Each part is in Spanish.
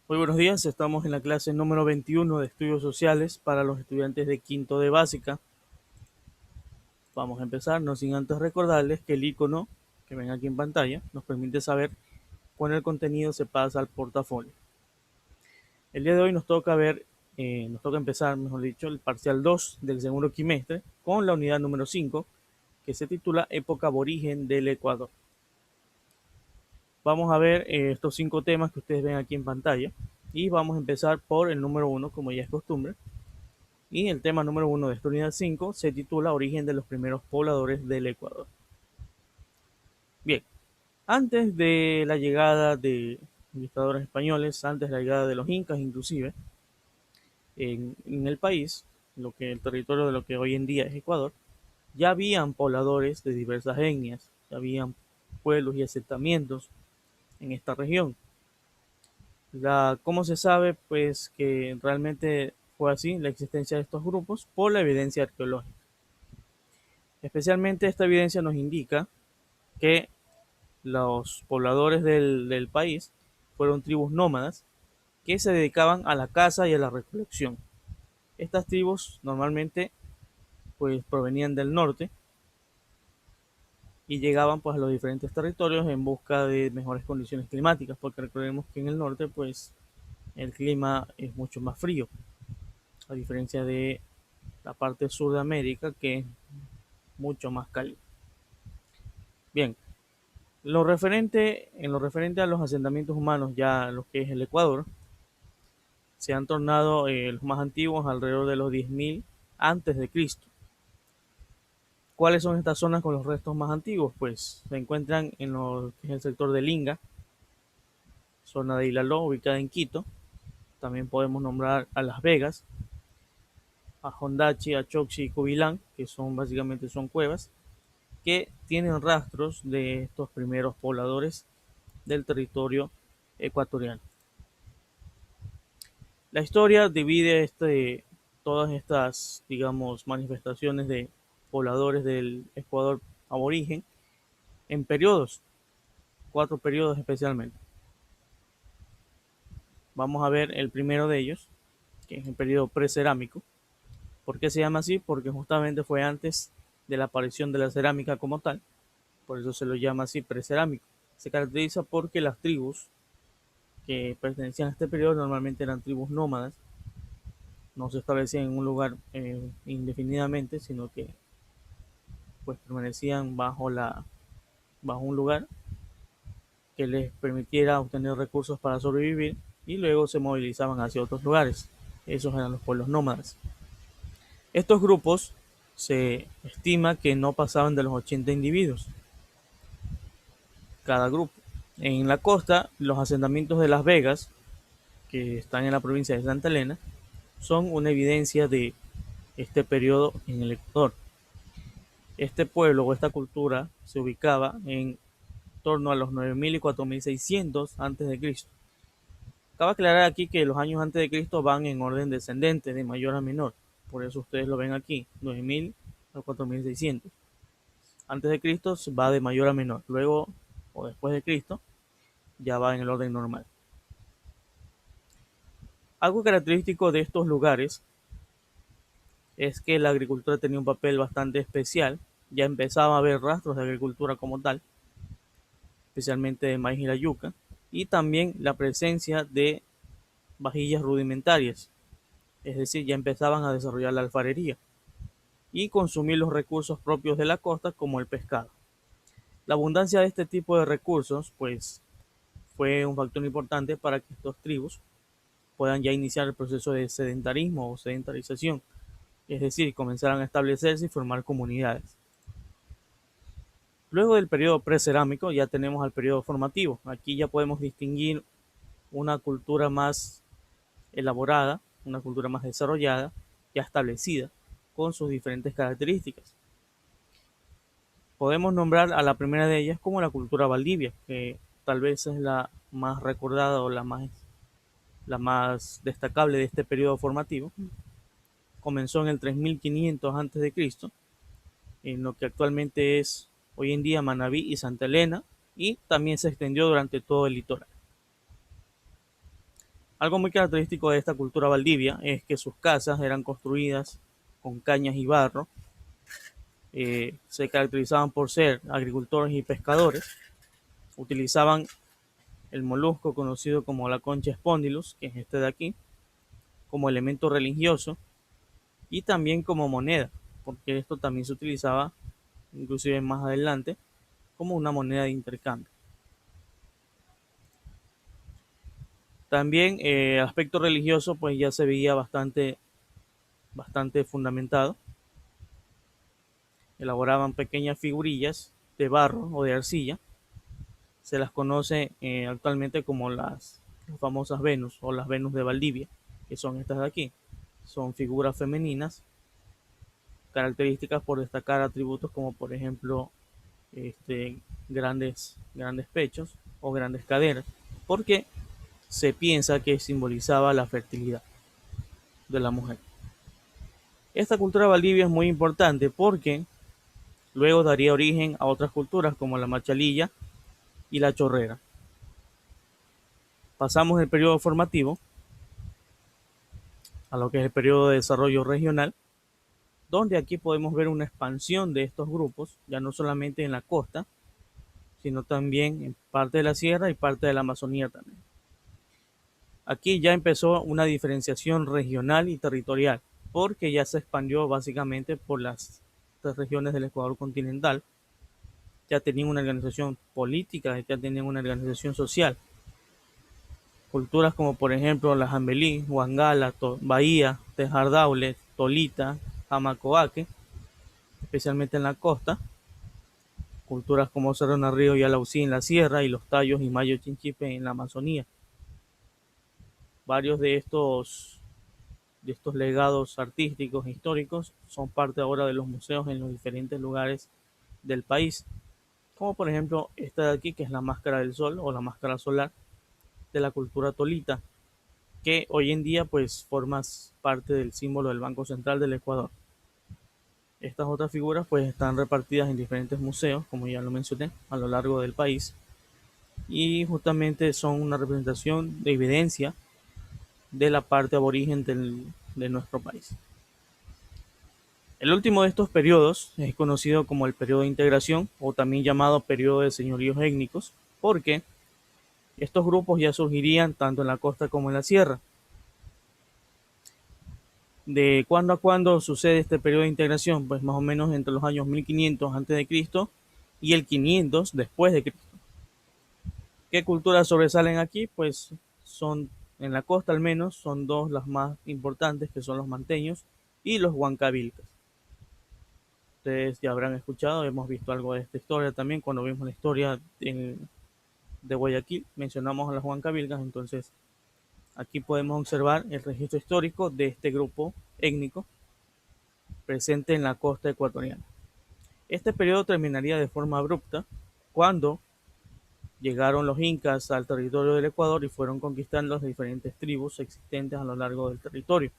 Muy buenos días, estamos en la clase número 21 de Estudios Sociales para los estudiantes de quinto de básica. Vamos a empezar, no sin antes recordarles que el icono que ven aquí en pantalla nos permite saber cuándo el contenido se pasa al portafolio. El día de hoy nos toca empezar, mejor dicho, el parcial 2 del segundo quimestre con la unidad número 5 que se titula Época aborigen del Ecuador. Vamos a ver estos 5 temas que ustedes ven aquí en pantalla y vamos a empezar por el número 1, como ya es costumbre. Y el tema número 1 de esta unidad 5 se titula Origen de los primeros pobladores del Ecuador. Bien, antes de la llegada de conquistadores españoles, antes de la llegada de los incas inclusive, en el país, el territorio de lo que hoy en día es Ecuador, ya habían pobladores de diversas etnias, ya habían pueblos y asentamientos en esta región. ¿Cómo se sabe? Pues que realmente fue así la existencia de estos grupos por la evidencia arqueológica. Especialmente esta evidencia nos indica que los pobladores del país fueron tribus nómadas que se dedicaban a la caza y a la recolección. Estas tribus normalmente pues provenían del norte y llegaban pues a los diferentes territorios en busca de mejores condiciones climáticas, porque recordemos que en el norte pues el clima es mucho más frío, a diferencia de la parte sur de América que es mucho más cálido. Bien, en lo referente a los asentamientos humanos, ya lo que es el Ecuador, se han tornado los más antiguos alrededor de los 10.000 antes de Cristo. ¿Cuáles son estas zonas con los restos más antiguos? Pues se encuentran en lo que es el sector de Linga, zona de Ilaló, ubicada en Quito. También podemos nombrar a Las Vegas, a Hondachi, a Choxi y Cubilán, que son básicamente son cuevas que tienen rastros de estos primeros pobladores del territorio ecuatoriano. La historia divide todas estas, digamos, manifestaciones de pobladores del Ecuador aborigen en periodos, 4 periodos especialmente. Vamos a ver el primero de ellos, que es el periodo precerámico. ¿Por qué se llama así? Porque justamente fue antes de la aparición de la cerámica como tal, por eso se lo llama así precerámico. Se caracteriza porque las tribus que pertenecían a este periodo normalmente eran tribus nómadas, no se establecían en un lugar indefinidamente, sino que pues permanecían bajo un lugar que les permitiera obtener recursos para sobrevivir y luego se movilizaban hacia otros lugares. Esos eran los pueblos nómadas. Estos grupos se estima que no pasaban de los 80 individuos cada grupo. En la costa, los asentamientos de Las Vegas, que están en la provincia de Santa Elena, son una evidencia de este periodo en el Ecuador. Este pueblo o esta cultura se ubicaba en torno a los 9.000 y 4.600 antes de Cristo. Cabe aclarar aquí que los años antes de Cristo van en orden descendente, de mayor a menor. Por eso ustedes lo ven aquí, 9.000 a 4.600. Antes de Cristo va de mayor a menor. Luego o después de Cristo ya va en el orden normal. Algo característico de estos lugares es que la agricultura tenía un papel bastante especial. Ya empezaba a haber rastros de agricultura como tal, especialmente de maíz y la yuca, y también la presencia de vajillas rudimentarias, es decir, ya empezaban a desarrollar la alfarería y consumir los recursos propios de la costa como el pescado. La abundancia de este tipo de recursos, pues, fue un factor importante para que estos tribus puedan ya iniciar el proceso de sedentarismo o sedentarización, es decir, comenzaran a establecerse y formar comunidades. Luego del periodo precerámico ya tenemos al periodo formativo. Aquí ya podemos distinguir una cultura más elaborada, una cultura más desarrollada, ya establecida, con sus diferentes características. Podemos nombrar a la primera de ellas como la cultura Valdivia, que tal vez es la más recordada o la más destacable de este periodo formativo. Comenzó en el 3500 a.C., en lo que actualmente es hoy en día Manabí y Santa Elena, y también se extendió durante todo el litoral. Algo muy característico de esta cultura valdivia es que sus casas eran construidas con cañas y barro, se caracterizaban por ser agricultores y pescadores, utilizaban el molusco conocido como la concha spondylus, que es este de aquí, como elemento religioso y también como moneda, porque esto también se utilizaba inclusive más adelante como una moneda de intercambio. También el aspecto religioso pues ya se veía bastante fundamentado. Elaboraban pequeñas figurillas de barro o de arcilla. Se las conoce actualmente como las famosas Venus o las Venus de Valdivia, que son estas de aquí. Son figuras femeninas características por destacar atributos como por ejemplo grandes pechos o grandes caderas, porque se piensa que simbolizaba la fertilidad de la mujer. Esta cultura de Valdivia es muy importante porque luego daría origen a otras culturas como la machalilla y la chorrera. Pasamos del periodo formativo a lo que es el periodo de desarrollo regional, donde aquí podemos ver una expansión de estos grupos, ya no solamente en la costa, sino también en parte de la sierra y parte de la Amazonía también. Aquí ya empezó una diferenciación regional y territorial, porque ya se expandió básicamente por las tres regiones del Ecuador continental, ya tenían una organización política, ya tenían una organización social. Culturas como por ejemplo la Jambelí, Huangala, Bahía, Tejardaule, Tolita, Jamacoaque, especialmente en la costa. Culturas como Serrana Río y Alausí en la sierra y los Tallos y Mayo Chinchipe en la Amazonía. Varios de estos legados artísticos e históricos son parte ahora de los museos en los diferentes lugares del país, como por ejemplo esta de aquí que es la máscara del sol o la máscara solar de la cultura tolita, que hoy en día pues forma parte del símbolo del Banco Central del Ecuador. Estas otras figuras pues están repartidas en diferentes museos, como ya lo mencioné, a lo largo del país, y justamente son una representación de evidencia de la parte aborigen de nuestro país. El último de estos periodos es conocido como el periodo de integración o también llamado periodo de señoríos étnicos, porque estos grupos ya surgirían tanto en la costa como en la sierra. ¿De cuándo a cuándo sucede este periodo de integración? Pues más o menos entre los años 1500 a.C. y el 500 después de Cristo. ¿Qué culturas sobresalen aquí? Pues son, en la costa al menos, son dos las más importantes, que son los manteños y los huancavilcas. Ustedes ya habrán escuchado, hemos visto algo de esta historia también cuando vimos la historia de Guayaquil, mencionamos a las huancavilcas, entonces aquí podemos observar el registro histórico de este grupo étnico presente en la costa ecuatoriana. Este periodo terminaría de forma abrupta cuando llegaron los incas al territorio del Ecuador y fueron conquistando las diferentes tribus existentes a lo largo del territorio.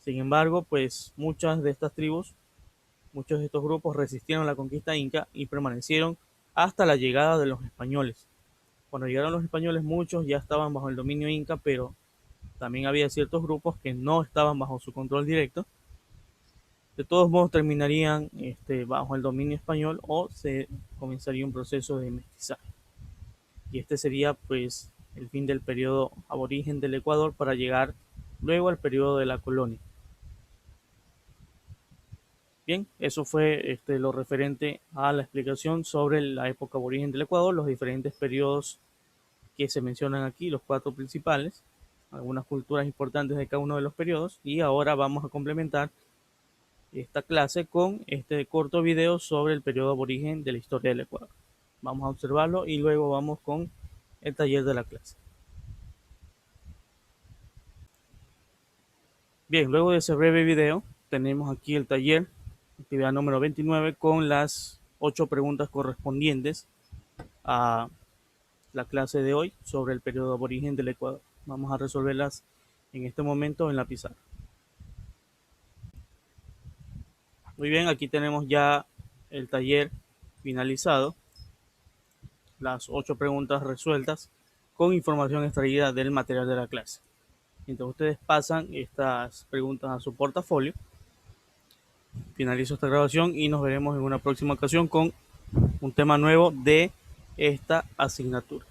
Sin embargo, pues muchas de estas tribus, muchos de estos grupos resistieron la conquista inca y permanecieron hasta la llegada de los españoles. Cuando llegaron los españoles, muchos ya estaban bajo el dominio inca, pero también había ciertos grupos que no estaban bajo su control directo. De todos modos, terminarían bajo el dominio español o se comenzaría un proceso de mestizaje. Y este sería pues el fin del periodo aborigen del Ecuador para llegar luego al periodo de la colonia. Bien, eso fue lo referente a la explicación sobre la época aborigen del Ecuador, los diferentes periodos que se mencionan aquí, los cuatro principales, algunas culturas importantes de cada uno de los periodos, y ahora vamos a complementar esta clase con este corto video sobre el periodo aborigen de la historia del Ecuador. Vamos a observarlo y luego vamos con el taller de la clase. Bien, luego de ese breve video, tenemos aquí el taller, actividad número 29, con las 8 preguntas correspondientes a la clase de hoy sobre el periodo aborigen del Ecuador. Vamos a resolverlas en este momento en la pizarra. Muy bien, aquí tenemos ya el taller finalizado, las 8 preguntas resueltas con información extraída del material de la clase. Mientras ustedes pasan estas preguntas a su portafolio, finalizo esta grabación y nos veremos en una próxima ocasión con un tema nuevo de esta asignatura.